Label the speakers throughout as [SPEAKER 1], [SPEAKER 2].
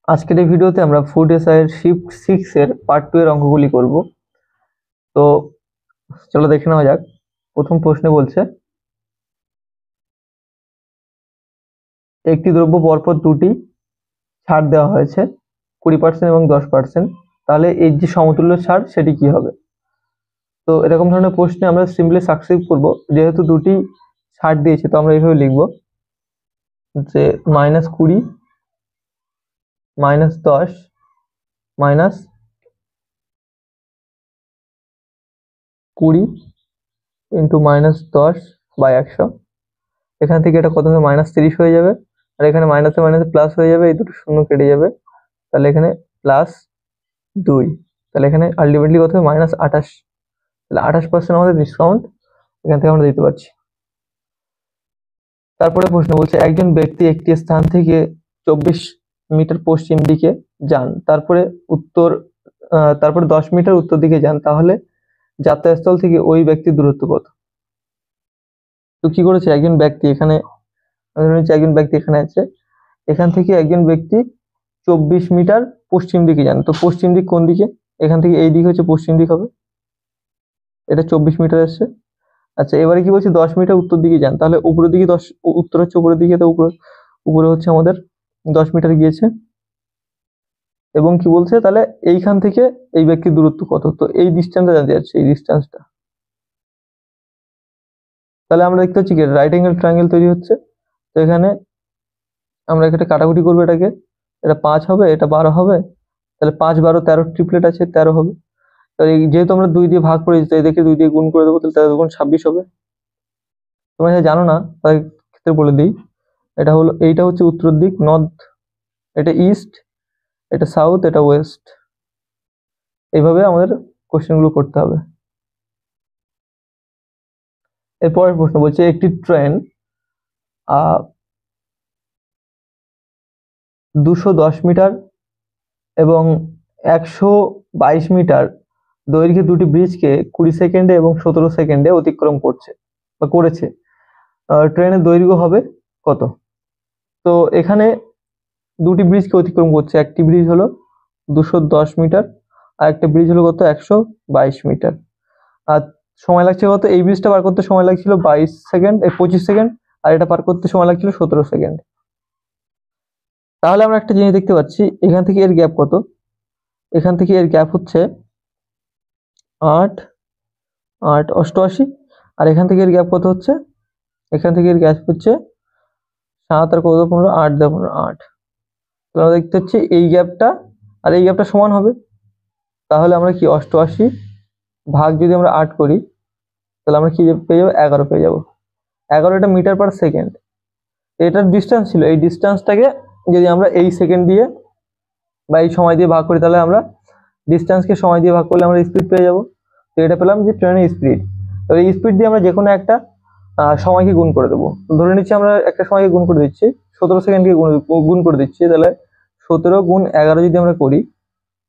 [SPEAKER 1] আজকের এই ভিডিওতে আমরা ফুড এসআইয়ের শিফট 6 এর পার্ট 2 এর অঙ্কগুলি করব। তো চলো দেখে নেওয়া যাক। প্রথম প্রশ্নে বলছে একটি দ্রব্য পরপর দুটি ছাড় দেওয়া হয়েছে 20% এবং 10%, তাহলে এর যে সমতুল্য ছাড় সেটি কি হবে? তো এরকম ধরনের প্রশ্নে আমরা সিম্পলি সাকসিভ করব। যেহেতু দুটি ছাড় দিয়েছে তো আমরা এইভাবে লিখব যে -20 -10 -20 ইন্টু -10/100। এখান থেকে এটা কত হবে? -30 হয়ে যাবে, আর এখানে মাইনাসে মাইনাসে প্লাস হয়ে যাবে, এই দুটো শূন্য কেটে যাবে, তাহলে এখানে +2। তাহলে এখানে আলটিমেটলি কত হবে? -28। তাহলে 28% আমাদের ডিসকাউন্ট এখান থেকে আমরা দিতে পারছি। তারপরে প্রশ্ন বলছে একজন ব্যক্তি একটি স্থান থেকে 24 মিটার পশ্চিম দিকে যান, তারপরে 10 মিটার উত্তর দিকে যান, তাহলে যাত্রাস্থল থেকে ওই ব্যক্তির দূরত্ব কত? তো কি করেছে একজন ব্যক্তি এখানে, একজন ব্যক্তি এখানে আছে, এখান থেকে একজন ব্যক্তি 24 মিটার পশ্চিম দিকে যান। তো পশ্চিম দিক কোন দিকে? এখান থেকে এই দিক হচ্ছে পশ্চিম দিক হবে, এটা 24 মিটার আসছে। আচ্ছা, এবারে কি বলছে 10 মিটার উত্তর দিকে যান, তাহলে উপরের দিকে 10, উত্তর হচ্ছে উপরের দিকে, তো উপরে হচ্ছে আমাদের 10 মিটার গিয়েছে। এবং কি বলছে তাহলে এইখান থেকে এই ব্যক্তির দূরত্ব কত? তো এই ডিসটেন্সটা জানতে যাচ্ছে, এই ডিসটেন্সটা। তাহলে আমরা দেখতে পাচ্ছি কি রাইট অ্যাঙ্গেল ট্রায়াঙ্গেল তৈরি হচ্ছে। তো এখানে আমরা এখানে কাটাকুটি করবো, এটাকে, এটা 5 হবে, এটা 12 হবে, তাহলে 5 12 13 ট্রিপলেট আছে, 13 হবে। তাহলে যেহেতু আমরা 2 দিয়ে ভাগ করেছি তাই এদেরকে 2 দিয়ে গুণ করে দেবো, তাহলে 13 গুণ 26 হবে। তোমরা যা জানো না তার ক্ষেত্রে বলে দিই, এইটা হচ্ছে উত্তর দিক, নর্থ, এটা ইস্ট, এটা সাউথ, এটা ওয়েস্ট। এইভাবে আমাদের কোশ্চেনগুলো করতে হবে। এরপরের প্রশ্ন বলছে একটি ট্রেন 210 মিটার এবং 122 মিটার দৈর্ঘ্যে দুটি ব্রিজকে 20 সেকেন্ডে এবং 17 সেকেন্ডে অতিক্রম করেছে। ট্রেনের দৈর্ঘ্য হবে কত? তো এখানে দুটি ব্রিজকে অতিক্রম করছে, একটি ব্রিজ হলো 210 মিটার আর একটা ব্রিজ হলো কত? 122 মিটার। আর সময় লাগছে কত? এই ব্রিজটা পার করতে সময় লাগছিল 25 সেকেন্ড, আর এটা পার করতে সময় লাগছিল 17 সেকেন্ড। তাহলে আমরা একটা জিনিস দেখতে পাচ্ছি, এখান থেকে এর গ্যাপ কত? এখান থেকে এর গ্যাপ হচ্ছে 8 8 88, আর এখান থেকে এর গ্যাপ কত হচ্ছে? এখান থেকে এর গ্যাপ হচ্ছে 7 আর কত 15, 8 দিয়ে 15, 8। তাহলে আমরা দেখতে পাচ্ছি এই গ্যাপটা আর এই গ্যাপটা সমান হবে। তাহলে আমরা কি 88 ভাগ যদি আমরা 8 করি, তাহলে আমরা কি পেয়ে যাবো? 11 পেয়ে যাবো। 11 এটা মিটার পার সেকেন্ড। এটার ডিস্টেন্স ছিল, এই ডিস্টেন্সটাকে যদি আমরা এই সেকেন্ড দিয়ে বা এই সময় দিয়ে ভাগ করি, তাহলে আমরা ডিস্টেন্সকে সময় দিয়ে ভাগ করলে আমরা স্পিড পেয়ে যাবো। তো এটা পেলাম যে ট্রেনের স্পিড। তো এই স্পিড দিয়ে আমরা যে কোনো একটা সময়কে গুণ করে দেবো। ধরে নিচ্ছি আমরা একটা সময়কে গুণ করে দিচ্ছি, 17 সেকেন্ডকে গুণ করে দিচ্ছি, তাহলে 17 গুণ 11 যদি আমরা করি,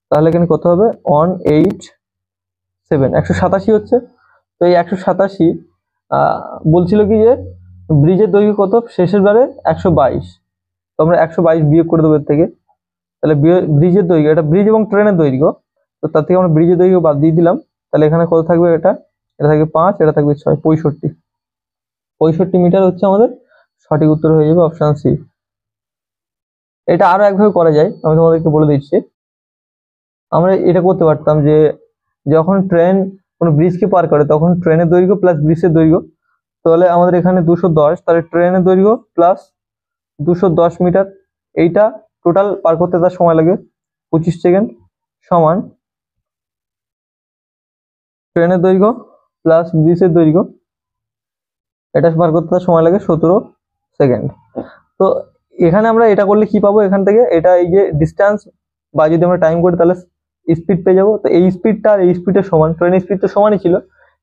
[SPEAKER 1] তাহলে এখানে কত হবে? 187, 187 হচ্ছে। তো এই 187 বলছিল কি যে ব্রিজের দৈর্ঘ্য কত? শেষের বারে 122, তো আমরা 122 বিয়োগ করে দেবো এর থেকে। তাহলে ব্রিজের দৈর্ঘ্য, এটা ব্রিজ এবং ট্রেনের দৈর্ঘ্য, তো তার থেকে আমরা ব্রিজের দৈর্ঘ্য বাদ দিয়ে দিলাম। তাহলে এখানে কত থাকবে? এটা থাকবে 5, এটা থাকবে 6, 65 মিটার হচ্ছে আমাদের সঠিক উত্তর হয়ে যাবে, অপশন সি। এটা আরো একভাবে করা যায়, আমি তোমাদেরকে বলে দিচ্ছি। আমরা এটা করতে পারতাম যে যখন ট্রেন কোনো ব্রিজকে পার করে তখন ট্রেনের দৈর্ঘ্য প্লাস ব্রিজের দৈর্ঘ্য, তাহলে আমাদের এখানে 210, তাহলে ট্রেনের দৈর্ঘ্য প্লাস 210 মিটার, এইটা টোটাল পার করতে তার সময় লাগে 25 সেকেন্ড, সমান ট্রেনের দৈর্ঘ্য প্লাস ব্রিজের দৈর্ঘ্য, এটা পার করতে তার সময় লাগে 17 সেকেন্ড। তো এখানে আমরা এটা করলে কি পাবো? এখান থেকে এটা এই যে ডিস্টেন্স বা যদি আমরা টাইম করি তাহলে স্পিড পেয়ে যাবো। তো এই স্পিডটা আর এই স্পিডের সমান, ট্রেনের স্পিড তো সমানই ছিল,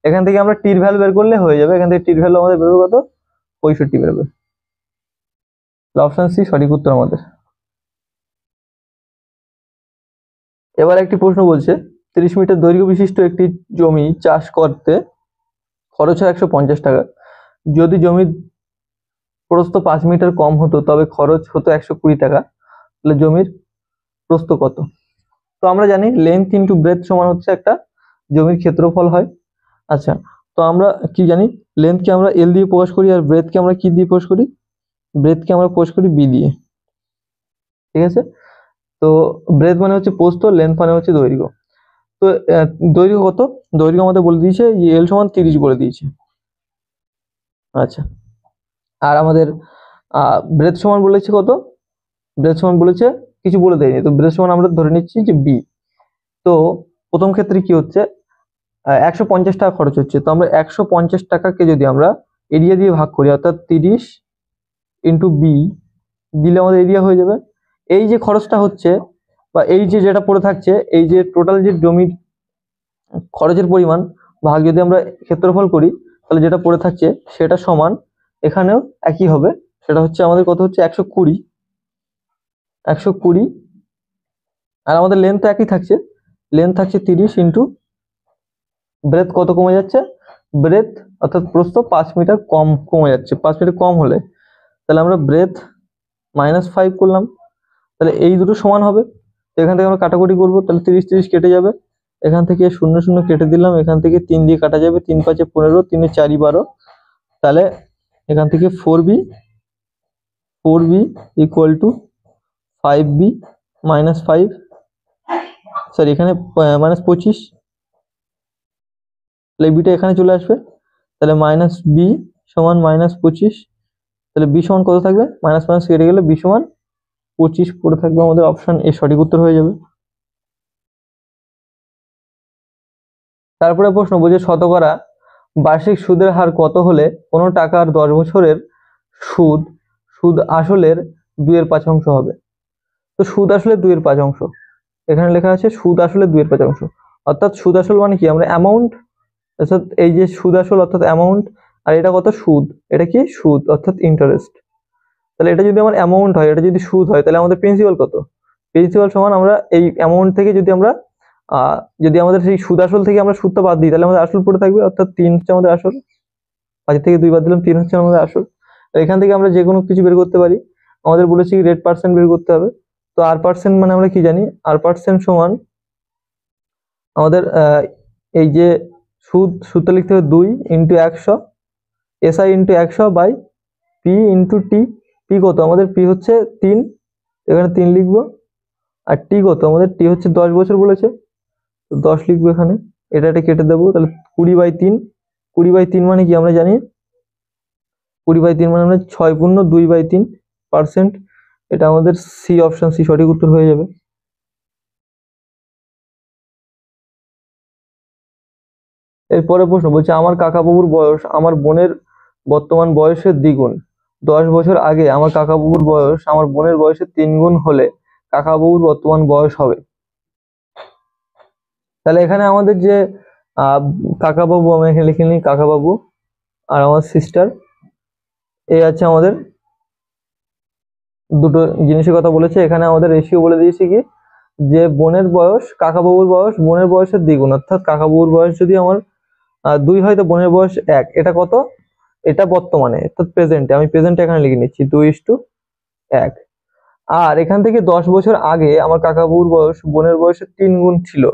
[SPEAKER 1] এখান থেকে আমরা টির ভ্যালু বের করলে হয়ে যাবে। এখান থেকে টির ভ্যালু আমাদের বেরোবে কত? 65 বেরোবে। অপশন সি সঠিক উত্তর আমাদের। এবার একটি প্রশ্ন বলছে 30 মিটার দৈর্ঘ্য বিশিষ্ট একটি জমি চাষ করতে খরচ হয় 150 টাকা। যদি জমির প্রস্থ 5 মিটার কম হতো তবে খরচ হতো 120 টাকা। তাহলে জমির প্রস্থ কত। তো আমরা জানি লেন্থ ইনটু ব্রেথ সমান হচ্ছে একটা জমির ক্ষেত্রফল হয়। আচ্ছা, তো আমরা কি জানি, লেন্থকে আমরা এল দিয়ে প্রকাশ করি আর ব্রেথকে আমরা কি দিয়ে প্রকাশ করি, ব্রেথকে আমরা প্রকাশ করি বি দিয়ে। ঠিক আছে, তো ব্রেথ মানে হচ্ছে প্রস্থ, লেন্থ মানে হচ্ছে দৈর্ঘ্য। তো দৈর্ঘ্য কত, দৈর্ঘ্য আমাদের বলে দিয়েছে এল সমান 30 বলে দিয়েছে। আচ্ছা, আর আমাদের ব্রেথ সমান বলেছে কত, ব্রেথ সমান বলেছে কিছু বলে দেয়নি, তো ব্রেথ সমান আমরা ধরে নিচ্ছি যে বি। তো প্রথম ক্ষেত্রে কি হচ্ছে, 150 টাকা খরচ হচ্ছে, তো আমরা 150 টাকাকে যদি আমরা এরিয়া দিয়ে ভাগ করি, অর্থাৎ 30 ইন্টু বি দিলে আমাদের এরিয়া হয়ে যাবে। এই যে খরচটা হচ্ছে বা এই যে যেটা পড়ে থাকছে, এই যে টোটাল যে জমির খরচের পরিমাণ ভাগ যদি আমরা ক্ষেত্রফল করি, তাহলে যেটা পড়ে থাকছে সেটা সমান এখানেও একই হবে, সেটা হচ্ছে আমাদের কত হচ্ছে 120। আর আমাদের লেন্থ তো একই থাকছে, লেন্থ থাকছে 30 ইন্টু ব্রেথ কত কমে যাচ্ছে, ব্রেথ অর্থাৎ প্রস্থ 5 মিটার কম কমে যাচ্ছে, 5 মিটার কম হলে তাহলে আমরা ব্রেথ -5 করলাম, তাহলে এই দুটো সমান হবে। তো এখান থেকে আমরা কাটাকুটি করবো, তাহলে 30 কেটে যাবে, এখান থেকে 0 0 কেটে দিলাম, এখান থেকে 3 দিয়ে কাটা যাবে, 3 5 15, 3 4 12, তাহলে এখান থেকে 4b equal to 5b -5, sorry এখানে -25, তাহলে বিটা এখানে চলে আসবে, তাহলে -b সমান -25, তাহলে b সমান কত থাকবে, মাইনাস মাইনাস কেটে গেলে b সমান 25 পড়ে থাকবে, আমাদের অপশন এ সঠিক উত্তর হয়ে যাবে। তারপরে প্রশ্ন বলছে শতকরা বার্ষিক সুদের হার কত হলে কোনো টাকার 10 বছরের সুদ সুদ আসলের 2/5 হবে। তো সুদ আসলে 2/5, এখানে লেখা আছে সুদ আসলে 2/5, অর্থাৎ সুদ আসল মানে কি, আমরা অ্যামাউন্ট, অর্থাৎ এই যে সুদ আসল অর্থাৎ অ্যামাউন্ট, আর এটা কত সুদ, এটা কি সুদ অর্থাৎ ইন্টারেস্ট। তাহলে এটা যদি আমার অ্যামাউন্ট হয়, এটা যদি সুদ হয়, তাহলে আমাদের প্রিন্সিপাল কত, প্রিন্সিপাল সমান আমরা এই অ্যামাউন্ট থেকে যদি আমরা যদি আমাদের সেই সুদ আসল থেকে আমরা সুদটা বাদ দিই, তাহলে আমাদের আসল পড়ে থাকবে, অর্থাৎ 3 হচ্ছে আমাদের আসল, 5 থেকে 2 বাদ দিলাম, 3 হচ্ছে আমাদের আসল। এখান থেকে আমরা যে কোনো কিছু বের করতে পারি, আমাদের বলেছি রেট পার্সেন্ট বের করতে হবে। তো আর পার্সেন্ট মানে আমরা কি জানি, আর পার্সেন্ট সমান আমাদের এই যে সুদটা লিখতে হবে 2 into 100 SI into 100 by P into T. P কত আমাদের, পি হচ্ছে 3, এখানে 3 লিখবো, আর টি কত আমাদের, টি হচ্ছে 10 বছর বলেছে, 10 লিখবো এখানে, এটা কেটে দেবো, তাহলে 20/3, 20/3 মানে কি আমরা জানি, 20/3 মানে আমরা 6 পূর্ণ 2/3%, এটা আমাদের সি অপশন, সি সঠিক উত্তর হয়ে যাবে। এরপরে প্রশ্ন বলছে আমার কাকাবাবুর বয়স আমার বোনের বর্তমান বয়সের দ্বিগুণ, 10 বছর আগে আমার কাকাবাবুর বয়স আমার বোনের বয়সের 3 গুণ হলে কাকাবাবুর বর্তমান বয়স হবে। তাহলে এখানে আমাদের যে কাকাবাবু, আমি এখানে লিখে নিই কাকাবাবু, আর আমার সিস্টার, এই আছে আমাদের দুটো জিনিসের কথা বলেছে, এখানে আমাদের রেশিও বলে দিয়েছি কি, যে বোনের বয়স কাকাবাবুর বয়স বোনের বয়সের দ্বিগুণ, অর্থাৎ কাকাবাবুর বয়স যদি আমার 2 হয়, তো বোনের বয়স 1, এটা কত, এটা বর্তমানে অর্থাৎ প্রেজেন্টে, আমি প্রেজেন্টে এখানে লিখে নিচ্ছি 2:1। আর এখান থেকে 10 বছর আগে আমার কাকাবাবুর বয়স বোনের বয়সের 3 গুণ ছিল,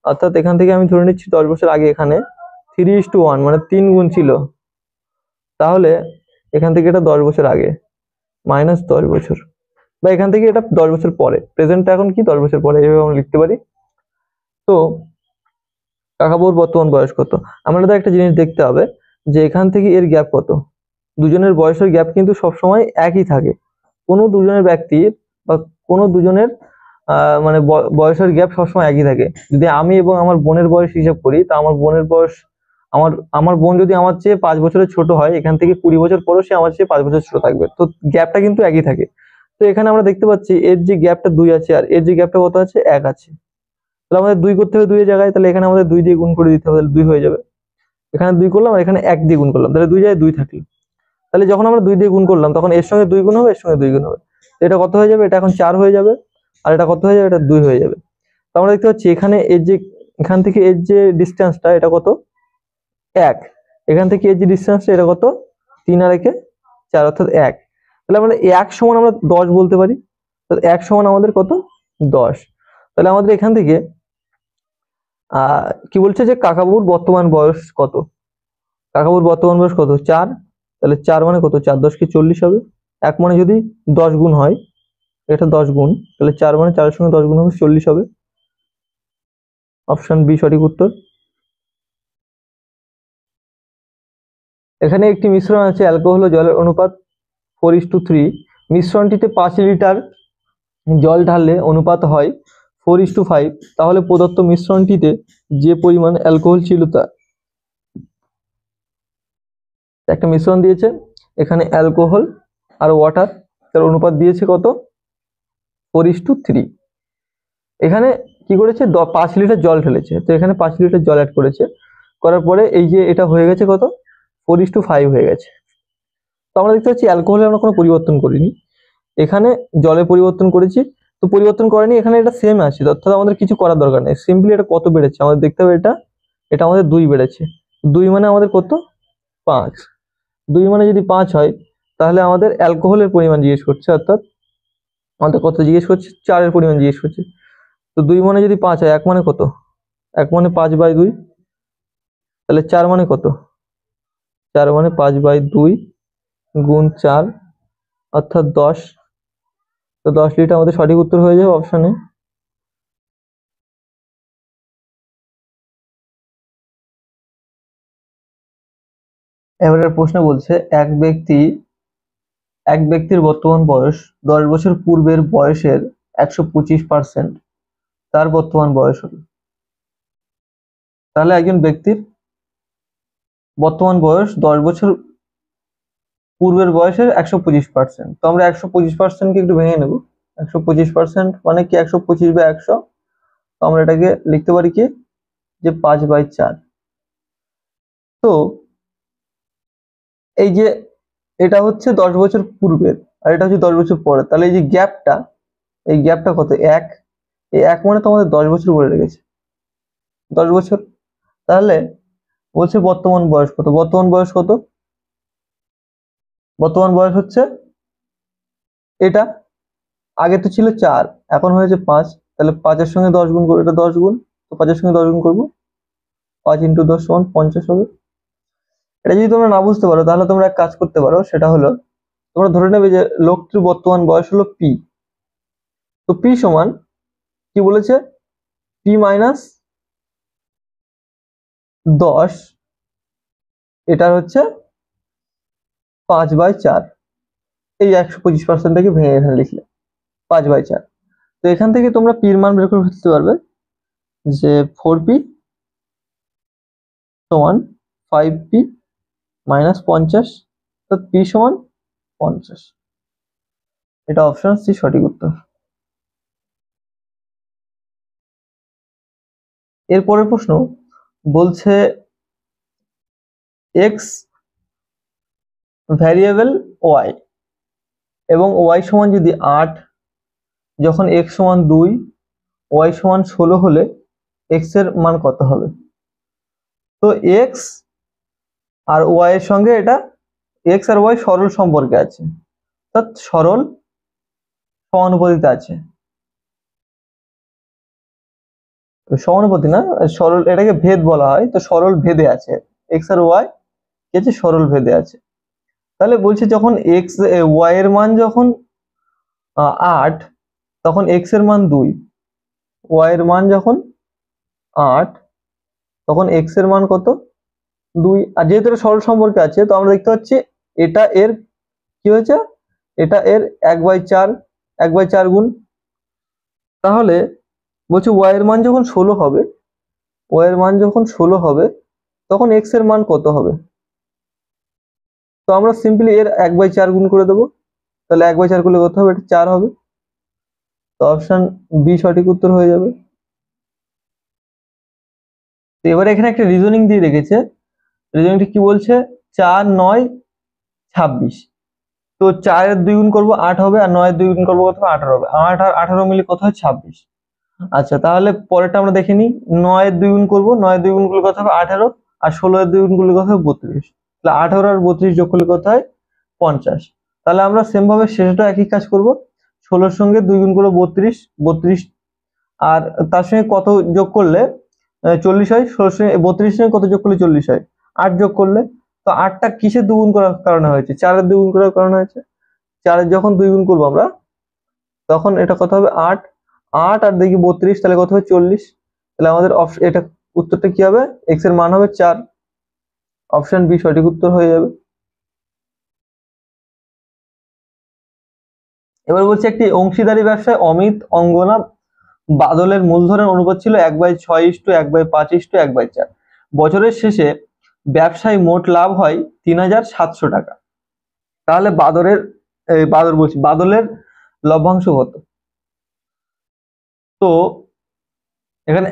[SPEAKER 1] অর্থাৎ এখান থেকে আমি ধরে নিচ্ছি 10 বছর আগে এখানে 3:1 মানে 3 গুণ ছিল, তাহলে এখান থেকে এটা 10 বছর আগে মাইনাস 10 বছর, বা এখান থেকে এটা 10 বছর পরে, প্রেজেন্টটা এখন কি 10 বছর পরে, এইভাবে আমরা লিখতে পারি। তো কাকাবাবুর বর্তমান বয়স কত, আমাদের একটা জিনিস দেখতে হবে যে এখান থেকে এর গ্যাপ কত, দুজনের বয়সের গ্যাপ কিন্তু সবসময় একই থাকে, কোনো দুজনের ব্যক্তির বা কোনো দুজনের মানে বয়সের গ্যাপ সবসময় একই থাকে। যদি আমি এবং আমার বোনের বয়স হিসাব করি, তা আমার বোনের বয়স, আমার বোন যদি আমার চেয়ে 5 বছরের ছোট হয়, এখান থেকে 20 বছর পরেও সে আমার চেয়ে 5 বছর ছোট থাকবে, তো গ্যাপটা কিন্তু একই থাকে। তো এখানে আমরা দেখতে পাচ্ছি এর যে গ্যাপটা 2 আছে আর এর যে গ্যাপটা কত আছে 1 আছে, তাহলে আমাদের 2 করতে হবে 2 এর জায়গায়, তাহলে এখানে আমাদের 2 দিয়ে গুণ করে দিতে হবে, তাহলে 2 হয়ে যাবে, এখানে 2 করলাম আর এখানে 1 দিয়ে গুণ করলাম, তাহলে 2 জায়গায় 2 থাকলো, তাহলে যখন আমরা 2 দিয়ে গুণ করলাম তখন এর সঙ্গে 2 গুণ হবে, এর সঙ্গে 2 গুণ হবে, তো এটা কত হয়ে যাবে, এটা এখন 4 হয়ে যাবে, আর এটা কত হয়ে যাবে, এটা 2 হয়ে যাবে। তো আমরা দেখতে পাচ্ছি এখানে এর যে এখান থেকে এর যে ডিসটেন্সটা এটা কত 1, এখান থেকে এর যে ডিসটেন্সটা এটা কত 3 আর 1 এ 4 অর্থাৎ 1, তাহলে আমরা 1 সমান আমরা 10 বলতে পারি, তো 1 সমান আমাদের কত 10। তাহলে আমাদের এখান থেকে কি বলছে যে কাকাবুর বর্তমান বয়স কত? কাকাবুর বর্তমান বয়স কত? 4। তাহলে 4 মানে কত? 4 10 কি 40 হবে। 1 মানে যদি 10 গুণ হয়, এটা 10 গুণ, তাহলে 4 মানে 4 এর সঙ্গে 10 গুণ হবে 40 হবে। অপশন বি সঠিক উত্তর। এখানে একটি মিশ্রণ আছে, অ্যালকোহল ও জলের অনুপাত 4:3। মিশ্রণটিতে 5 লিটার জল ঢাললে অনুপাত হয় 4:5। তাহলে প্রদত্ত মিশ্রণটিতে যে পরিমাণ অ্যালকোহল ছিল তা। একটা মিশ্রণ দিয়েছে, এখানে অ্যালকোহল আর ওয়াটার, তার অনুপাত দিয়েছে কত? 4:3। এখানে কি করেছে? 5 লিটার জল ঢেলেছে, তো এখানে 5 লিটার জল অ্যাড করেছে, করার পরে এই যে এটা হয়ে গেছে কত? 4:5 হয়ে গেছে। তো আমরা দেখতে পাচ্ছি অ্যালকোহলে আমরা কোনো পরিবর্তন করিনি, এখানে জলে পরিবর্তন করেছি। তো পরিবর্তন করেনি, এখানে এটা সেম আছে, অর্থাৎ আমাদের কিছু করার দরকার নেই। সিম্পলি এটা কত বেড়েছে আমাদের দেখতে হবে। এটা আমাদের 2 বেড়েছে। 2 মানে আমাদের কত? 5। 2 মানে যদি 5 হয়, তাহলে আমাদের অ্যালকোহলের পরিমাণ জিজ্ঞেস করছে, অর্থাৎ আমাদের কত জিজ্ঞেস করছে? 4 এর পরিমাণ জিজ্ঞেস করছে। তো 2 মানে যদি 5 হয়, 1 মানে কত? 1 মানে 5/2। তাহলে 4 মানে কত? 4 মানে 5/2 গুণ 4, অর্থাৎ 10। তো 10 লিটার আমাদের সঠিক উত্তর হয়ে যাবে অপশনে। এবারের প্রশ্ন বলছে এক ব্যক্তির বর্তমান বয়স 10 বছর পূর্বের বয়সের 125%, তার বর্তমান বয়স হলো। তাহলে একজন ব্যক্তির বর্তমান বয়স 10 বছর পূর্বের বয়সের 125%। তো আমরা 125% কে একটু ভেঙে নেব। 125% মানে কি? 125/100। তো আমরা এটাকে লিখতে পারি কি, যে 5/4। তো এই যে এটা হচ্ছে 10 বছর পূর্বের, আর এটা হচ্ছে 10 বছর পরে, তাহলে এই যে গ্যাপটা, এই গ্যাপটা কত? 1। এই 1 মানে তো আমাদের 10 বছর বলে রেখেছে, 10 বছর। তাহলে বলছে বর্তমান বয়স কত? বর্তমান বয়স কত? বর্তমান বয়স হচ্ছে এটা, আগে তো ছিল 4, এখন হয়েছে 5। তাহলে 5 এর সঙ্গে 10 গুণ করবো, এটা 10 গুণ। তো 5 এর সঙ্গে 10 গুণ করবো, 5 × 10 = 50 হবে। এটা যদি তোমরা না বুঝতে পারো, তাহলে তোমরা এক কাজ করতে পারো, সেটা হলো তোমরা ধরে নেবে যে লোকটির বর্তমান বয়স হলো পি। তো পি সমান কি বলেছে? পি মাইনাস 10, এটা হচ্ছে 5/4। এই 125%টাকে ভেঙে এখানে লিখলে 5/4। তো এখান থেকে তোমরা পির মান বের করে ফেলতে পারবে, যে 4p সমান 5p মাইনাস 50, তো পি সমান 50। এটা অপশন সি সঠিক উত্তর। এরপরের প্রশ্ন বলছে এক্স ভ্যারিয়েবল ওয়াই এবং ওয়াই সমান যদি 8, যখন এক্স সমান 2, ওয়াই সমান 16 হলে এক্স এর মান কত হবে? তো এক্স আর ওয়াই এর সঙ্গে এটা, এক্স আর ওয়াই সরল সম্পর্কে আছে, অর্থাৎ সরল সমানুপাতিতে আছে। সমানুপাতি না, সরল, এটাকে ভেদ বলা হয়। তো সরল ভেদে আছে, এক্স আর ওয়াই কি আছে? সরল ভেদে আছে। তাহলে বলছে যখন এক্স ওয়াই এর মান যখন 8, তখন এক্স এর মান 2, ওয়াই এর মান যখন 8, তখন এক্স এর মান কত? 2। আর যেহেতু এটা সরল সম্পর্কে আছে, তো আমরা দেখতে পাচ্ছি এটা এর কি হয়েছে? এটা এর 1/4, 1/4 গুণ। তাহলে বলছে ওয়াই এর মান যখন 16 হবে, ওয়াই এর মান যখন 16 হবে, তখন এক্স এর মান কত হবে? তো আমরা সিম্পলি এর 1/4 গুণ করে দেবো। তাহলে 1/4 করলে কত হবে? এটা 4 হবে। তো অপশন বি সঠিক উত্তর হয়ে যাবে। তো এবারে এখানে একটা রিজনিং দিয়ে রেখেছে। রিজনিংটা কি বলছে? 4 9 26। তো 4 এর 2 গুণ করবো 8 হবে, আর 9 এর 2 গুণ করবো কত হবে? 18 হবে। 8 আর 18 মিলে কত হয়? 26। আচ্ছা, তাহলে পরেরটা আমরা দেখে নিই। 9 এর 2 গুণ করবো, 9 এর 2 গুণ করলে কত হবে? 18। আর 16 এর 2 গুণ করলে কত হবে? 32। তাহলে 18 আর 32 যোগ করলে কত হয়? 50। তাহলে আমরা সেম ভাবে শেষেটা একই কাজ করব। 16 সঙ্গে 2 গুণ করে 32, 32 আর তার সঙ্গে কত যোগ করলে 40 হয়, 16 সঙ্গে 32 সঙ্গে কত যোগ করলে 40 হয়, 8 যোগ করলে। তো 8টা কিসের দ্বিগুণ করার কারণে হয়েছে? 4 এর দ্বিগুণ করার কারণে হয়েছে। 4 এর যখন 2 গুণ করবো আমরা তখন এটা কত হবে? 8, 8 আর দেখি 32, তাহলে কত হবে? 40। তাহলে আমাদের এটা উত্তরটা কি হবে? x এর মান হবে 4। অপশন বি সঠিক উত্তর হয়ে যাবে। এবার বলছে একটি অংশীদারি ব্যবসায় অমিত, অঙ্গনা, বাদলের মূলধনের অনুপাত ছিল 1/6:1/5:1/4। বছরের শেষে ব্যবসায় মোট লাভ হয় 3,700 টাকা। তাহলে বাদলের লভ্যাংশ কত? তো এখানে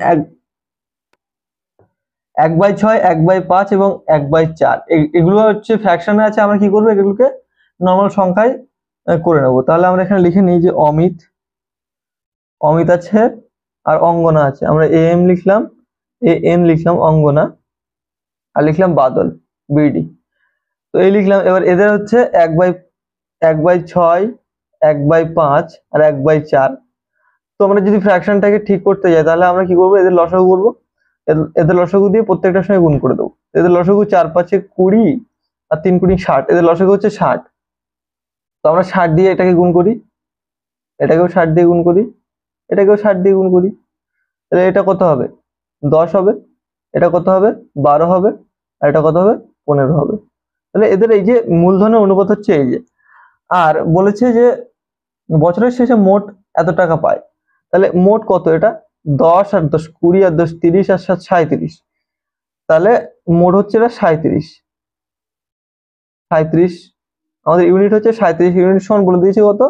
[SPEAKER 1] 1/6, 1/5 এবং 1/4 এগুলো হচ্ছে ফ্র্যাকশনে আছে। আমরা কি করবো? এগুলোকে নর্মাল সংখ্যায় করে নেব। তাহলে আমরা এখানে লিখে নিই যে অমিত আছে আর অঙ্গনা আছে। আমরা am লিখলাম, an লিখলাম অঙ্গনা, আর লিখলাম বাদল বিডি। তো এই লিখলাম। এবার এদের হচ্ছে 1/6, 1/5 আর 1/4। তো আমরা যদি ফ্র্যাকশনটাকে ঠিক করতে যাই তাহলে আমরা কি করবো? এদের লসাগু করবো। এদের লসাগু দিয়ে প্রত্যেকটার সঙ্গে গুণ করে দেবো। এদের লসাগু 4×5 = 20 আর 3×2 = 60। এদের লসাগু হচ্ছে 60। তো আমরা 60 দিয়ে এটাকে গুণ করি, এটাকেও 60 দিয়ে গুণ করি, এটাকেও 60 দিয়ে গুণ করি। তাহলে এটা কত হবে? 10 হবে। এটা কত হবে? 12 হবে। আর এটা কত হবে? 15 হবে। তাহলে এদের এই যে মূলধনের অনুপাত হচ্ছে এই যে। আর বলেছে যে বছরের শেষে মোট এত টাকা পায়। তাহলে মোট কত? এটা 10 আর 10 20 আর 10 30 আর 7 37। তাহলে মোট হচ্ছে এটা 37। আমাদের ইউনিট হচ্ছে 37 ইউনিট সমান বলে দিয়েছি কত?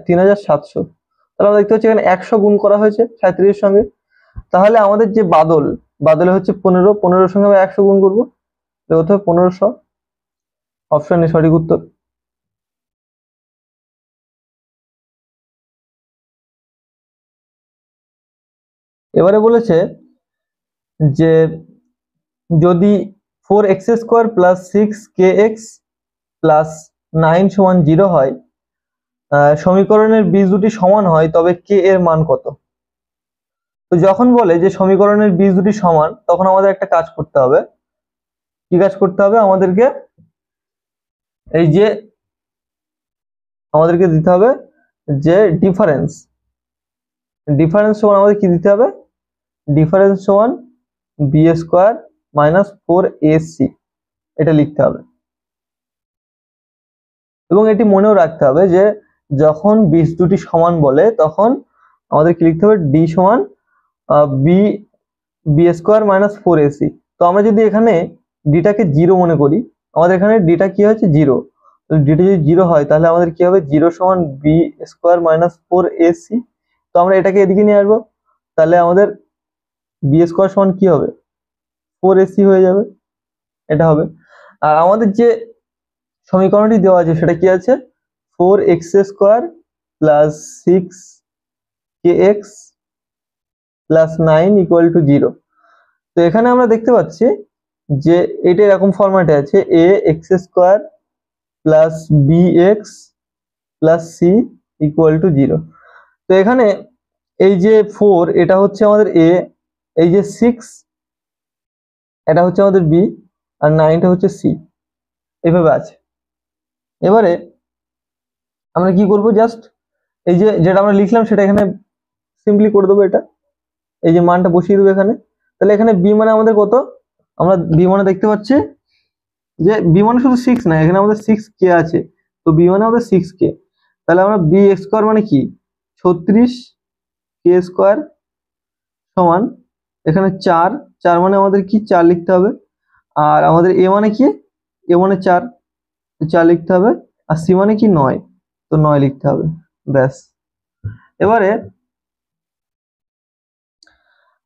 [SPEAKER 1] 3,700। তাহলে আমরা দেখতে পাচ্ছি এখানে 100 গুণ করা হয়েছে 37 এর সঙ্গে। তাহলে আমাদের যে বাদলে হচ্ছে 15, 15 সঙ্গে আমরা 100 গুণ করবো, কত হবে? 1500। অপশন এ সঠিক উত্তর। এবারে বলেছে যে যদি 4x² + 6kx + 9 = 0 হয়, সমীকরণের বীজ দুটি সমান হয়, তবে k এর মান কত? তো যখন বলে যে সমীকরণের বীজ দুটি সমান, তখন আমাদের একটা কাজ করতে হবে। কি কাজ করতে হবে? আমাদেরকে এই যে দিতে হবে যে ডিফারেন্স সমান আমাদের কি দিতে হবে? ডিফারেন্স সমান b² - 4ac, এটা লিখতে হবে। এবং এটি মনেও রাখতে হবে যে যখন বীজ দুটি সমান বলে তখন আমাদের কি লিখতে হবে? d সমান b² - 4ac। তো আমরা যদি এখানে ডিটাকে 0 মনে করি, আমাদের এখানে ডিটা কি হচ্ছে? 0। ডিটা যদি 0 হয় তাহলে আমাদের কি হবে? 0 সমান b² - 4ac। তো আমরা এটাকে এদিকে নিয়ে আসবো, তাহলে আমাদের b² সমান কি হবে? 4ac হয়ে যাবে, এটা হবে। আর আমাদের যে সমীকরণটি দেওয়া আছে সেটা কি আছে? 4x² + 6kx + 9 = 0। তো এখানে আমরা দেখতে পাচ্ছি যে এটা এরকম ফরম্যাটে আছে ax² + bx + c = 0। তো এখানে এই যে 4 এটা হচ্ছে আমাদের a, এই যে 6 এটা হচ্ছে আমাদের b, আর 9টা হচ্ছে c, এইভাবে আছে। এবারে আমরা কি করব? জাস্ট এই যে যেটা আমরা লিখলাম সেটা এখানে সিম্পলি করে দেবো। এটা এই যে মানটা বসিয়ে দেবো এখানে। তাহলে এখানে b মানে আমাদের কত? আমরা b মানে দেখতে পাচ্ছি যে b মানে শুধু 6 না, এখানে আমাদের 6k আছে। তো b মানে আমাদের 6k। তাহলে আমরা b² মানে কি? 36k² সমান এখানে 4 মানে আমাদের কি? 4 লিখতে হবে। আর আমাদের a মানে কি? a মানে 4, 4 লিখতে হবে। আর c মানে কি? 9, তো 9 লিখতে হবে। ব্যাস। এবারে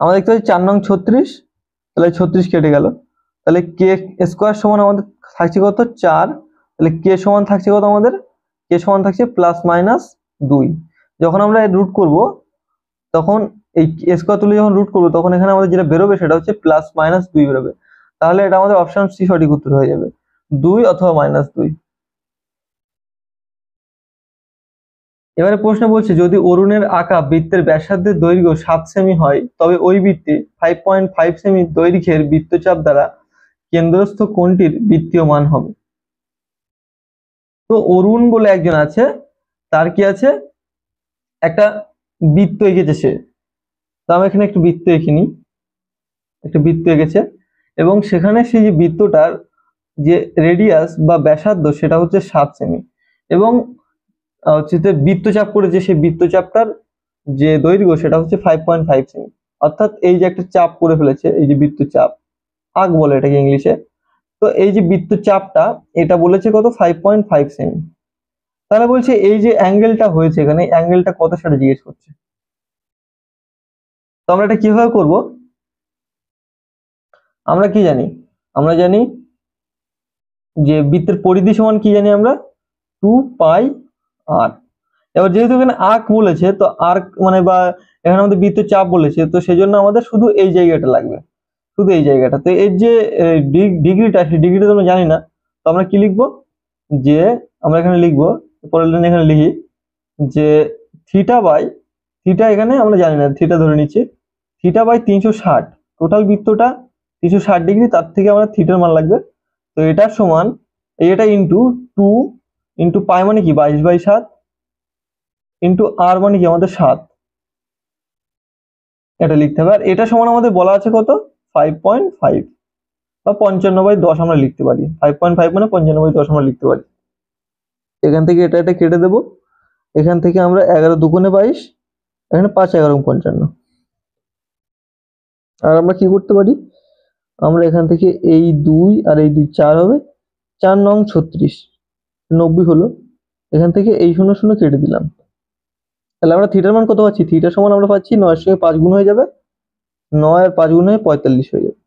[SPEAKER 1] আমরা দেখতে পাচ্ছি 4 নং 36, তাহলে 36 কেটে গেল। তাহলে k² সমান আমাদের থাকছে কত? 4। তাহলে k সমান থাকছে কত আমাদের? k সমান থাকছে +-2। যখন আমরা রুট করব তখন এই স্কয়ার তুলে যখন রুট করব তখন এখানে আমাদের যেটা বেরোবে সেটা হচ্ছে +-2 বেরোবে। তাহলে এটা আমাদের অপশন সি সঠিক উত্তর হয়ে যাবে, 2 অথবা -2। এবারে প্রশ্ন বলছে যদি অরুণের আঁকা বৃত্তের ব্যাসার্ধের দৈর্ঘ্য 7 সেমি হয় তবে ওই বৃত্তে 5.5 সেমি দৈর্ঘ্যের বৃত্তচাপ দ্বারা কেন্দ্রস্থ কোণটির বৃত্তীয় মান হবে। তো অরুণ বলে একজন আছে, তার কি আছে, একটা বৃত্ত এঁকেছে সে। তো আমরা এখানে একটু বৃত্ত এঁকে নিই, একটা বৃত্ত এঁকেছে এবং সেখানে সেই যে বৃত্তটার যে রেডিয়াস বা ব্যাসার্ধ সেটা হচ্ছে 7 সেমি এবং হচ্ছে যে বৃত্তচাপ করেছে, সেই বৃত্তচাপটার যে দৈর্ঘ্য সেটা হচ্ছে 5.5 সেমি। অর্থাৎ এই যে একটা চাপ করে ফেলেছে, এই যে বৃত্তচাপ, আর্ক বলে এটাকে ইংলিশে। তো এই যে বৃত্তচাপটা এটা বলেছে কত, 5.5 সেমি। তাহলে বলছে এই যে অ্যাঙ্গেলটা হয়েছে এখানে, অ্যাঙ্গেলটা কত সেটা জিজ্ঞেস করছে। তো আমরা এটা কিভাবে করব, আমরা কি জানি, আমরা জানি যে বৃত্তের পরিধি সমান কি জানি আমরা, 2 পাই আর। এবার যেহেতু এখানে আর্ক বলেছে, তো আর্ক মানে বা এখানে আমাদের বৃত্তের চাপ বলেছে, তো সেই জন্য আমাদের শুধু এই জায়গাটা লাগবে, শুধু এই জায়গাটা। তো এর যে ডিগ্রিটা, সেই ডিগ্রিটা তো আমরা জানি না। তো আমরা কি লিখবো, যে আমরা এখানে লিখবো, পরের লাইনে এখানে লিখি যে থিটা বাই, থিটা এখানে আমরা জানি না, থিটা ধরে নিচ্ছি, থিটা বাই 360, টোটাল বৃত্তটা 360 ডিগ্রি, তার থেকে আমরা থিটার মান লাগবে। তো এটা সমান এটা ইন্টু 2 ইন্টু পাই মানে কি 22/7 ইন্টু আর মানে কি আমাদের 7, এটা লিখতে হবে। আর এটা সমান আমাদের বলা আছে কত, 5.5 বা 55/10 আমরা লিখতে পারি। 5.5 মানে 55/10 আমরা লিখতে পারি। এখান থেকে এটা কেটে দেবো, এখান থেকে আমরা 11 দুগুণে 22, এখানে 5 11 55। আর আমরা কি করতে পারি, আমরা এখান থেকে এই 2 আর এই 2 4 হবে, 4 নং 36, 90 হলো। এখান থেকে এই 0 0 কেটে দিলাম। তাহলে আমরা থিটার মান কত পাচ্ছি, থিটার সমান আমরা পাচ্ছি 9 এর সঙ্গে 5 গুণ হয়ে যাবে, 9 আর 5 গুণ হয়ে 45 হয়ে যাবে।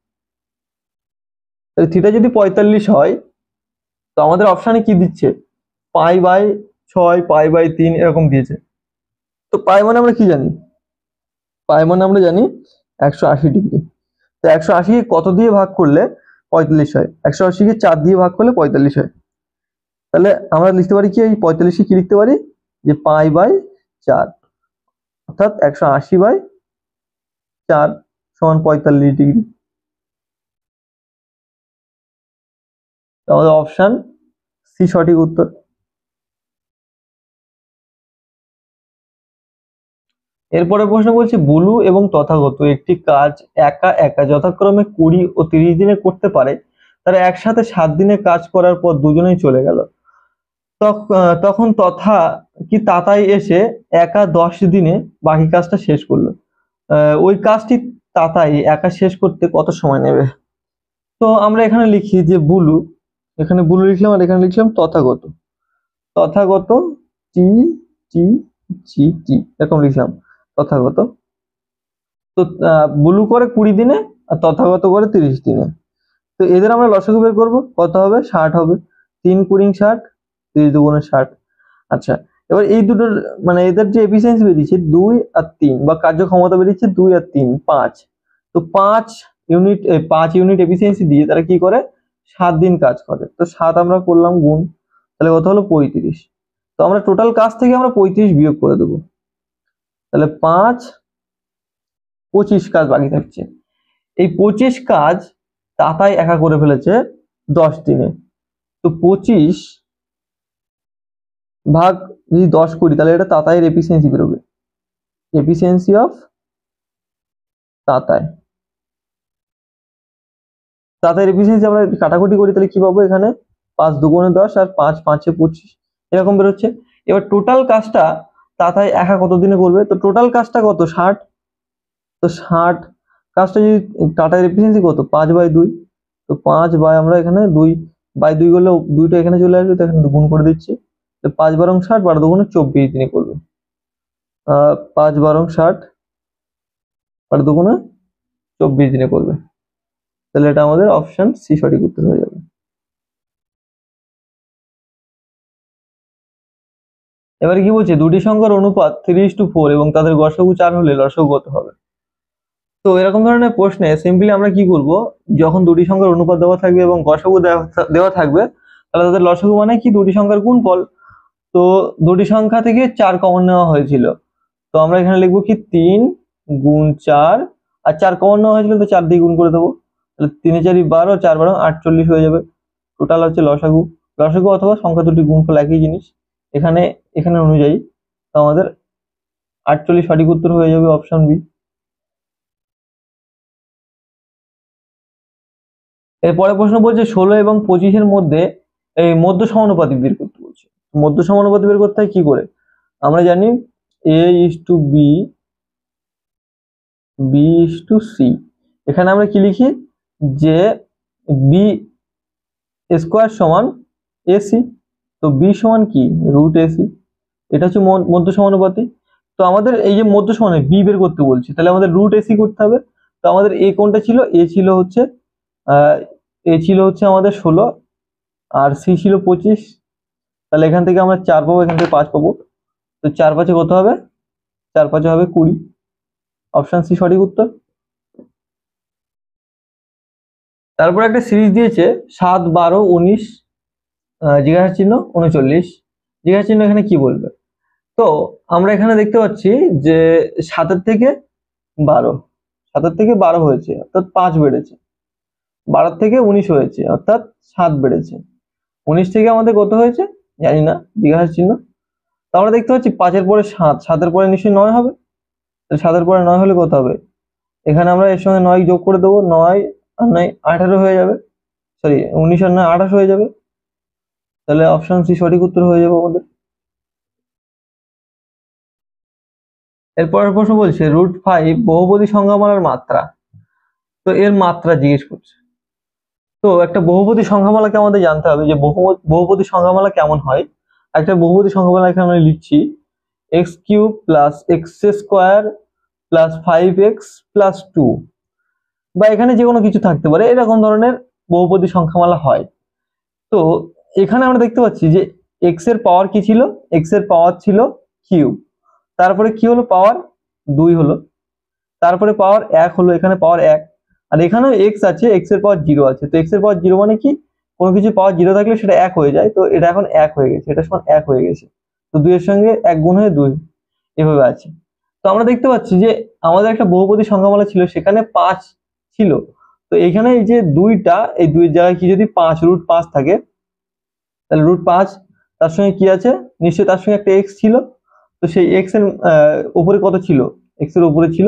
[SPEAKER 1] তাহলে থিটা যদি 45 হয়, তো আমাদের অপশানে কি দিচ্ছে, পাই বাই 6, পাই বাই 3 এরকম দিয়েছে। তো পাই মানে আমরা কি জানি, পাই মানে আমরা জানি 180 ডিগ্রি। তো 180 কত দিয়ে ভাগ করলে 45 হয়, 180 কে 4 দিয়ে ভাগ করলে 45 হয়। তাহলে আমরা লিখতে পারি কি, এই 45 কে কি লিখতে পারি, যে পাই বাই 4, অর্থাৎ 180/4 সমান 45 ডিগ্রি। আমাদের অপশন সি সঠিক উত্তর। এরপরে প্রশ্ন বলছে বুলু এবং তথাগত একটি কাজ একা একা যথাক্রমে 20 ও 30 দিনে করতে পারে, তারা একসাথে 7 দিনে কাজ করার পর দুজনেই চলে গেল। তখন তথা কি তাতাই এসে একা 10 দিনে বাকি কাজটা শেষ করলো। ওই কাজটি তাতাই একা শেষ করতে কত সময় নেবে। তো আমরা এখানে লিখি যে বুলু, এখানে বুলু লিখলাম আর এখানে লিখলাম তথাগত, তথাগত টি টি জি টি এরকম লিখলাম তথাগত। তো বুলু করে 20 দিনে আর তথাগত করে 30 দিনে। তো এদের আমরা লসাগু বের করবো, কত হবে, 60 হবে। 3 × 60, 30 দুগুণে 60। আচ্ছা, এবার এই দুটোর মানে এদের যে এফিসিয়েন্সি বেরিয়েছে 2 আর 3, বা কার্যক্ষমতা বেরিয়েছে 2 আর 3 5। তো 5 ইউনিট 5 ইউনিট এফিসিয়েন্সি দিয়ে তারা কি করে, 7 দিন কাজ করে। তো 7 আমরা করলাম গুণ, তাহলে কত হলো 35। তো আমরা টোটাল কাজ থেকে আমরা 35 বিয়োগ করে দেবো, তাহলে 5 25 কাজ বাকি থাকছে। এই 25 কাজ তাতাই একা করে ফেলেছে 10 দিনে। তো 25 ভাগ যদি 10 করি, তাহলে এটা তাতাইয়ের এফিসিয়েন্সি বেরোবে, এফিসিয়েন্সি অফ তাতাই। তাতাইয়ের এফিসিয়েন্সি আমরা কাটাকুটি করি, তাহলে কি পাবো, এখানে 5 দুগুণে 10 আর 5 5 25 এরকম বেরোচ্ছে। এবার টোটাল কাজটা তাতাই একা কত দিনে করবে, তো টোটাল কাজটা কত, 60। তো 60 কাজটা যদি তাতাইয়ের এফিসিয়েন্সি কত, 5/2। তো 5 বাই আমরা এখানে 2/2 করলে 2টা এখানে চলে আসবে, তো এখানে গুণ করে দিচ্ছি। তো 5 বারং 60, 12 দুগুণে 24 দিনে করবে। 5 বারং 60, 12 দুগুণে 24 দিনে করবে। তাহলে এটা আমাদের অপশন সি সঠিক উত্তর হয়ে যাবে। এবারে কি বলছে, দুটি সংখ্যার অনুপাত 3:4 এবং তাদের গসাগু 4 হলে লসাগু কত হবে। তো এরকম ধরনের প্রশ্নে সিম্পলি আমরা কি করব, যখন দুটি সংখ্যার অনুপাত দেওয়া থাকবে এবং গসাগু দেওয়া থাকবে, তাহলে তাদের লসাগু মানে কি, দুটি সংখ্যার গুণফল। তো দুটি সংখ্যা থেকে 4 কমন নেওয়া হয়েছিল, তো আমরা এখানে লিখবো কি 3 গুণ 4, আর 4 কমন নেওয়া হয়েছিল তো 4 দিয়ে গুণ করে দেবো, তাহলে 3 এ 4 12, 4 12 48 হয়ে যাবে। টোটাল হচ্ছে লসাগু। লসাগু অথবা সংখ্যা দুটি গুণফল একই জিনিস এখানে এখানে অনুযায়ী, তো আমাদের 48 সঠিক উত্তর হয়ে যাবে, অপশন বি। এরপরে প্রশ্ন বলছে 16 এবং 25-এর মধ্যে এই মধ্য সমানুপাতিক বের করতে বলছে। মধ্য সমানুপাতিক বের করতে হয় কি করে? আমরা জানি a is to b, b is to c। এখানে আমরা কি লিখি যে b স্কয়ার সমান ac, তো b সমান কি রুট ac। এটা হচ্ছে মধ্য সমানুপাতি। তো আমাদের এই যে মধ্য সমানে b বের করতে বলছি, তাহলে আমাদের রুট ac করতে হবে। তো আমাদের a কোনটা ছিল? a ছিল হচ্ছে আমাদের 16 আর c ছিল 25। তাহলে এখান থেকে আমরা 4 পাবো, এখান থেকে 5 পাবো, তো 4 5 কত হবে? 4 5 হবে 20, অপশন সি সঠিক উত্তর। তারপর একটা সিরিজ দিয়েছে 7 12 19 জিজ্ঞাসা চিহ্ন 39, জিজ্ঞাসা চিহ্ন এখানে কি বলবে? তো আমরা এখানে দেখতে পাচ্ছি যে 7 থেকে 12, 7 থেকে 12 হয়েছে অর্থাৎ 5 বেড়েছে, 12 থেকে 19 হয়েছে অর্থাৎ 7 বেড়েছে, 19 থেকে আমাদের কত হয়েছে জানি না, জিজ্ঞাসা চিহ্ন। তো আমরা দেখতে পাচ্ছি 5 এর পরে 7, 7 এর পরে নিশ্চয়ই 9 হবে, তাহলে 7 এর পরে 9 হলে কত হবে? এখানে আমরা এর সঙ্গে 9 যোগ করে দেবো, 9 আর 9 18 হয়ে যাবে, সরি 19 আর 9 28 হয়ে যাবে, তাহলে অপশন সি সঠিক উত্তর হয়ে যাবে আমাদের। এরপরের প্রশ্ন বলছে √5 বহুপদী সংখ্যামালার মাত্রা। তো এর মাত্রা জিজ্ঞেস করছে। তো একটা বহুপদী সংখ্যামালাকে আমাদের জানতে হবে যে বহুপদী সংখ্যামালা কেমন হয়। একটা বহুপদী সংখ্যামালা এখানে আমরা লিখছি x³ plus x² plus 5x plus 2, বা এখানে যে কোনো কিছু থাকতে পারে, এরকম ধরনের বহুপদী সংখ্যামালা হয়। তো এখানে আমরা দেখতে পাচ্ছি যে x এর পাওয়ার কি ছিল? x এর পাওয়ার ছিল কিউব, তারপরে কি হলো? পাওয়ার 2 হলো, তারপরে পাওয়ার 1 হলো, এখানে পাওয়ার 1, আর এখানেও x আছে, x এর পাওয়ার 0 আছে। তো x এর পাওয়ার 0 মানে কি? কোনো কিছু পাওয়ার 0 থাকলে সেটা 1 হয়ে যায়, তো এটা এখন 1 হয়ে গেছে, এটা সমান 1 হয়ে গেছে। তো 2 এর সঙ্গে 1 গুণ হয়ে 2 এভাবে আছে। তো আমরা দেখতে পাচ্ছি যে আমাদের একটা বহুপদী সংখ্যামালা ছিল, সেখানে 5 ছিল। তো এখানে এই যে 2টা, এই 2 এর জায়গায় কি যদি 5 √5 থাকে, তাহলে √5 তার সঙ্গে কি আছে? নিশ্চয়ই তার সঙ্গে একটা x ছিল। তো সেই x এর উপরে কত ছিল? x এর উপরে ছিল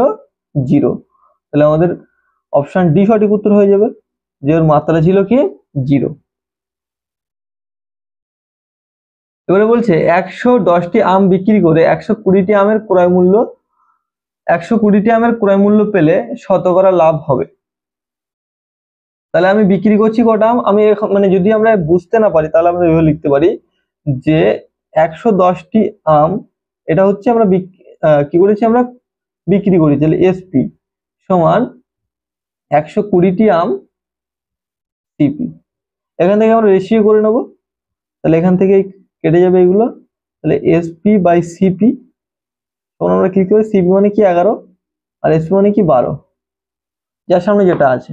[SPEAKER 1] 0, তাহলে আমাদের অপশন ডি সঠিক উত্তর হয়ে যাবে, যে এর মাত্রা ছিল কি 0। এবারে বলছে 110টি আম বিক্রি করে 120টি আমের ক্রয় মূল্য পেলে শতকরা লাভ হবে। তাহলে আমি বিক্রি করছি কটা আম, আমি মানে যদি আমরা বুঝতে না পারি তাহলে আমরা এভাবে লিখতে পারি যে 110টি আম, এটা হচ্ছে আমরা কি করেছি? আমরা বিক্রি করি, তাহলে এসপি সমান 120টি আম সিপি। এখান থেকে আমরা রেশিও করে নেব, তাহলে এখান থেকে কেটে যাবে এগুলো, তাহলে এসপি বাই সিপি তখন আমরা কি করি? সিপি মানে কি 11 আর এসপি মানে কি 12, যার সামনে যেটা আছে।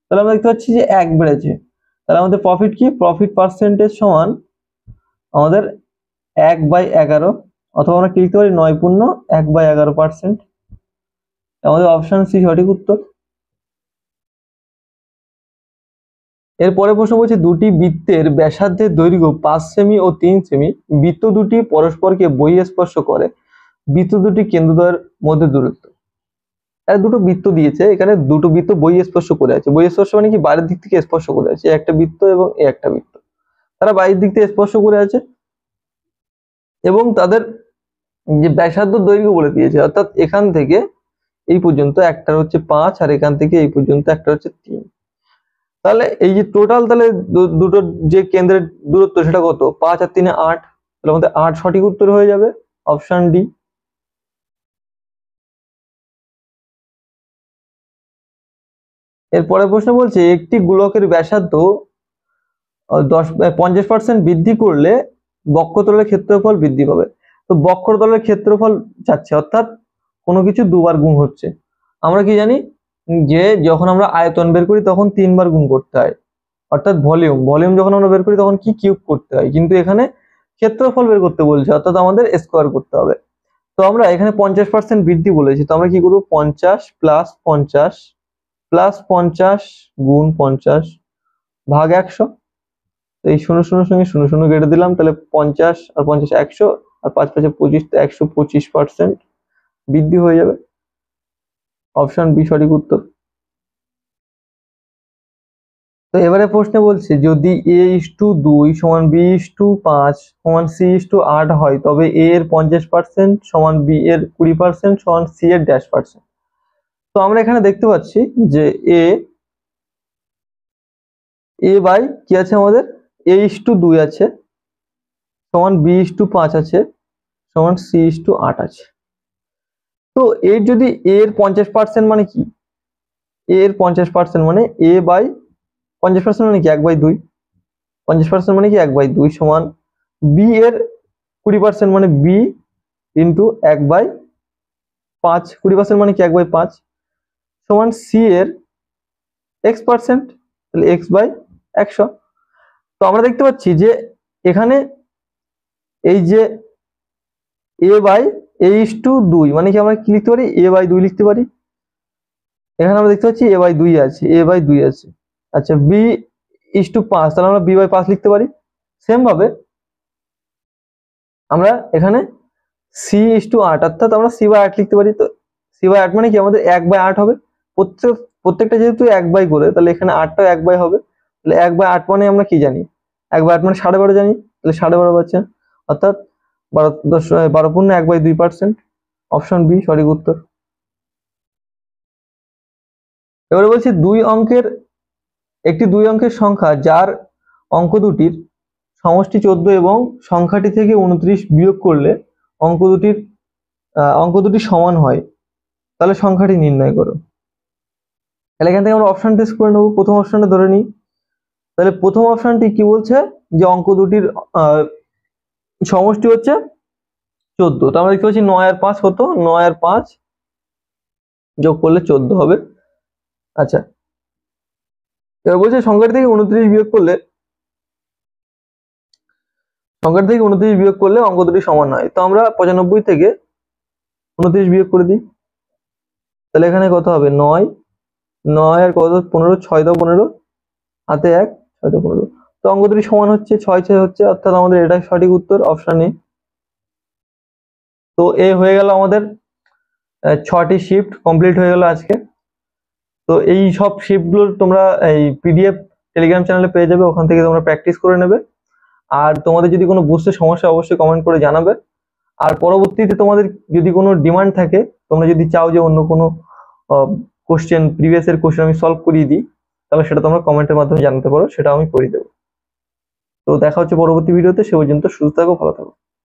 [SPEAKER 1] তাহলে আমরা দেখতে পাচ্ছি যে 1 বেড়েছে, তাহলে আমাদের প্রফিট কি? প্রফিট পার্সেন্টেজ সমান আমাদের 1/11, অথবা আমরা কি লিখতে পারি? 9.1/11%। আমাদের অপশন সি সঠিক উত্তর। এরপরে প্রশ্ন বলছে দুটি বৃত্তের ব্যাসার্ধের দৈর্ঘ্য 5 সেমি ও 3 সেমি, বৃত্ত দুটি পরস্পরকে বহিঃস্পর্শ করে, বৃত্ত দুটি কেন্দ্রদ্বয়ের মধ্যে দূরত্ব। দুটো বৃত্ত দিয়েছে, এখানে দুটো বৃত্ত বহিঃস্পর্শ করে আছে। বহিঃস্পর্শ মানে কি? বাইরের দিক থেকে স্পর্শ করে আছে, একটা বৃত্ত এবং একটা বৃত্ত, তারা বাইরের দিক থেকে স্পর্শ করে আছে, এবং তাদের যে ব্যাসার্ধ দৈর্ঘ্য বলে দিয়েছে, অর্থাৎ এখান থেকে এই পর্যন্ত একটা হচ্ছে 5, আর এখান থেকে এই পর্যন্ত একটা হচ্ছে 3। তাহলে এই যে টোটাল, তাহলে দুটো যে কেন্দ্রের দূরত্ব সেটা কত? 5 আর 3 8, তাহলে আমাদের 8 সঠিক উত্তর হয়ে যাবে, অপশন ডি। এরপরে প্রশ্ন বলছে একটি গোলকের ব্যাসার্ধ 50% বৃদ্ধি করলে বক্ষতলের ক্ষেত্রফল বৃদ্ধি পাবে। তো বক্ষতলের ক্ষেত্রফল যাচ্ছে, অর্থাৎ কোনো কিছু দুবার গুণ হচ্ছে। আমরা কি জানি যে যখন আমরা আয়তন বের করি তখন 3 বার গুণ করতে হয়, অর্থাৎ ভলিউম যখন আমরা বের করি তখন কি কিউব করতে হয়, কিন্তু এখানে ক্ষেত্রফল বের করতে বলছে, অর্থাৎ আমাদের স্কোয়ার করতে হবে। তো আমরা এখানে 50% বৃদ্ধি বলেছি, তো আমরা কি করবো 50 প্লাস 50 প্লাস 50 গুণ 50 ভাগ 100। এই 0 0 সঙ্গে 0 0 কেটে দিলাম, তাহলে 50 আর 50 100 আর 5 5 25, তো 125% বৃদ্ধি হয়ে যাবে। অপশন বি সঠিক উত্তর। তো এবারে প্রশ্নে বলছে যদি a:2 সমান b:5 সমান c:8 হয়, তবে a এর 50% সমান b এর 20% সমান c এর %। তো আমরা এখানে দেখতে পাচ্ছি যে a বাই কি আছে আমাদের a:2 আছে সমান b:5 আছে সমান c:8 আছে। তো এর যদি a এর 50% মানে কি, a এর 50% মানে a বাই 50% মানে কি 1/2, 50% মানে কি 1/2 সমান b এর 20% মানে b ইন্টু 1/5, 20% মানে কি 1/5 সমান c এর x%, তাহলে x বাই 100। তো আমরা দেখতে পাচ্ছি যে এখানে এই যে a বাই a:2 মানে কি আমরা কি লিখতে পারি a/2 লিখতে পারি। এখানে আমরা দেখতে পাচ্ছি a/2 আছে, a/2 আছে। আচ্ছা b:5, তাহলে আমরা b/5 লিখতে পারি। সেম ভাবে আমরা এখানে c:8 অর্থাৎ আমরা c/8 লিখতে পারি। তো c/8 মানে কি আমাদের 1/8 হবে, প্রত্যেকটা যেহেতু 1 করে, তাহলে এখানে 8টাও 1 হবে। তাহলে 1/8 মানে আমরা কি জানি 1/8 মানে 12.5 জানি, তাহলে 12.5 পাচ্ছে, অর্থাৎ 12 পূর্ণ 1/2%। অপশন বি সঠিক উত্তর। এবারে বলছি একটি 2 অঙ্কের সংখ্যা যার অঙ্ক দুটির সমষ্টি 14 এবং সংখ্যাটি থেকে 29 বিয়োগ করলে অঙ্ক দুটি সমান হয়, তাহলে সংখ্যাটি নির্ণয় করো। তাহলে এখান থেকে আমরা অপশন টেস্ট করে নেবো। প্রথম অপশনটা ধরে নিই, তাহলে প্রথম অপশনটি কি বলছে যে অঙ্ক দুটির সমষ্টি হচ্ছে 14। তো আমরা দেখতে পাচ্ছি 9 আর 5 হতো, 9 আর 5 যোগ করলে 14 হবে। আচ্ছা এবার বলছে সংখ্যাটি থেকে 29 বিয়োগ করলে অঙ্ক দুটি সমান হয়। তো আমরা 95 থেকে 29 বিয়োগ করে দিই, তাহলে এখানে কত হবে 9 আর কত 15, 6 দাও 15, হাতে 1, 6 দাও 15। তো অঙ্ক দুটি সমান হচ্ছে 6 6 হচ্ছে, অর্থাৎ আমাদের এটাই সঠিক উত্তর, অপশন এ। তো এ হয়ে গেল আমাদের 6টি শিফট কমপ্লিট হয়ে গেল আজকে। তো এই সব শিফটগুলো তোমরা এই পিডিএফ টেলিগ্রাম চ্যানেলে পেয়ে যাবে, ওখান থেকে তোমরা প্র্যাকটিস করে নেবে। আর তোমাদের যদি কোনো বুঝতে সমস্যা অবশ্যই কমেন্ট করে জানাবে। আর পরবর্তীতে তোমাদের যদি কোনো ডিমান্ড থাকে, তোমরা যদি চাও যে অন্য কোনো কোশ্চেন প্রিভিয়াস এর কোশ্চেন আমি সলভ করিয়ে দিই, তাহলে সেটা তোমরা কমেন্টের মাধ্যমে জানাতে পারো, সেটা আমি করে দেবো। তো দেখা হচ্ছে পরবর্তী ভিডিওতে, সে পর্যন্ত সুস্থ থাকো, ভালো থাকো।